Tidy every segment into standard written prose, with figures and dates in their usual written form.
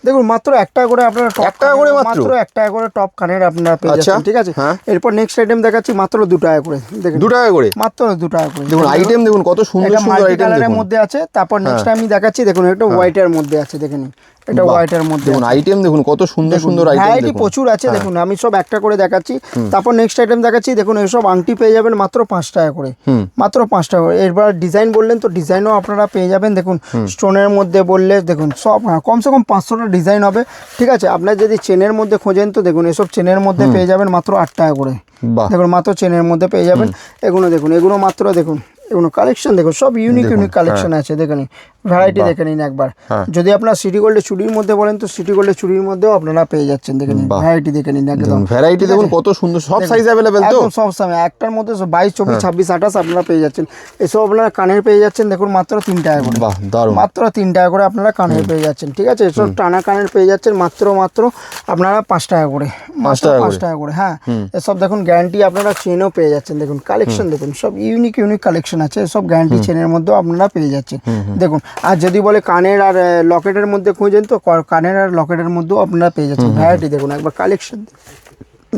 দেখুন মাত্র 1 টাকা করে আপনারা 1 টাকা করে মাত্র 1 টাকা করে টপ কানের আপনারা পেয়ে যাচ্ছেন, ঠিক আছে। এরপর নেক্সট আইটেম দেখাচ্ছি মাত্র 2 টাকা করে, দেখুন 2 টাকা করে, মাত্র 2 টাকা করে। দেখুন আইটেম দেখুন কত সুন্দর সুন্দর আইটেম কালারের মধ্যে আছে। তারপর নেক্সট আমি দেখাচ্ছি, দেখুন এটা হোয়াইটের মধ্যে আছে, দেখেন এটা হোয়াইটের মধ্যে দেখুন আইটেম দেখুন কত সুন্দর সুন্দর আইটেম, ভ্যারাইটি প্রচুর আছে। দেখুন আমি সব একটা করে দেখাচ্ছি। তারপর নেক্সট আইটেম দেখাচ্ছি, দেখুন এইসব আংটি পেয়ে যাবেন মাত্র 5 টাকা করে, মাত্র 5 টাকা করে। এরপর ডিজাইন বললেন তো ডিজাইনও আপনারা পেয়ে যাবেন। দেখুন স্টোনের মধ্যে বললে দেখুন সব কমসে কম 500টা ডিজাইন হবে, ঠিক আছে। আপনার যদি চেনের মধ্যে খোঁজেন তো দেখুন এসব চেনের মধ্যে পেয়ে যাবেন মাত্র 8 টাকা করে, দেখুন মাত্র চেনের মধ্যে পেয়ে যাবেন। এগুলো দেখুন, এগুলো মাত্র দেখুন এগুলো কালেকশন দেখুন সব ইউনিক কালেকশন আছে, দেখেন ভ্যারাইটি দেখে নিন একবার। যদি আপনার সিটি গোল্ডের চুড়ির মধ্যে বলেন তো সিটি গোল্ডের চুড়ির মধ্যেও আপনারা পেয়ে যাচ্ছেন, দেখেন ভ্যারাইটি দেখে নিন একদম। ভ্যারাইটি দেখুন কত সুন্দর, সব সাইজ अवेलेबल তো, একদম সব সাইজ। একটার মধ্যে 22, 24, 26, 28 আপনারা পেয়ে যাচ্ছেন। এসব আপনারা কানের পেয়ে যাচ্ছেন দেখুন মাত্র 3 টাকা করে, বাহ দারুণ, মাত্র 3 টাকা করে আপনারা কানের পেয়ে যাচ্ছেন, ঠিক আছে। এসব টানা কানের পেয়ে যাচ্ছেন মাত্র আপনারা 5 টাকা করে, মাত্র 5 টাকা করে। হ্যাঁ এসব দেখুন গ্যারান্টি আপনারা চেনও পেয়ে যাচ্ছেন, দেখুন কালেকশন দেখুন সব ইউনিক কালেকশন আছে। সব গ্যারান্টি চেনের মধ্যেও আপনারা পেয়ে যাচ্ছেন, দেখুন। আর যদি বলে কানের আর লকেটের মধ্যে খুঁজেন তো কানের আর লকেটের মধ্যেও আপনারা পেয়ে যাচ্ছেন। ভ্যারাইটি দেখুন একবার কালেকশন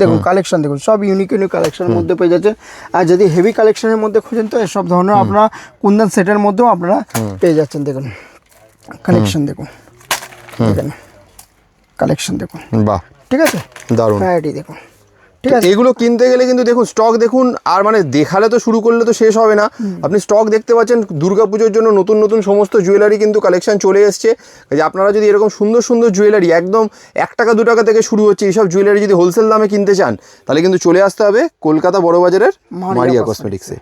দেখুন, কালেকশন দেখুন সব ইউনিক কালেকশনের মধ্যে পেয়ে যাচ্ছেন। আর যদি হেভি কালেকশনের মধ্যে খুঁজেন তো এসব ধরনের আপনারা কুন্দন সেটের মধ্যেও আপনারা পেয়ে যাচ্ছেন, দেখুন কালেকশন দেখুন, দেখেন কালেকশন দেখুন, বাহ ঠিক আছে, দারুণ ভ্যারাইটি দেখুন, ঠিক আছে। এগুলো কিনতে গেলে কিন্তু দেখুন স্টক দেখুন, আর মানে দেখালে তো শুরু করলে তো শেষ হবে না। আপনি স্টক দেখতে পাচ্ছেন, দুর্গাপুজোর জন্য নতুন নতুন সমস্ত জুয়েলারি কিন্তু কালেকশন চলে এসছে। যে আপনারা যদি এরকম সুন্দর সুন্দর জুয়েলারি একদম 1 টাকা 2 টাকা থেকে শুরু হচ্ছে, এইসব জুয়েলারি যদি হোলসেল দামে কিনতে চান তাহলে কিন্তু চলে আসতে হবে কলকাতা বড়বাজারের মারিয়া কসমেটিক্সে।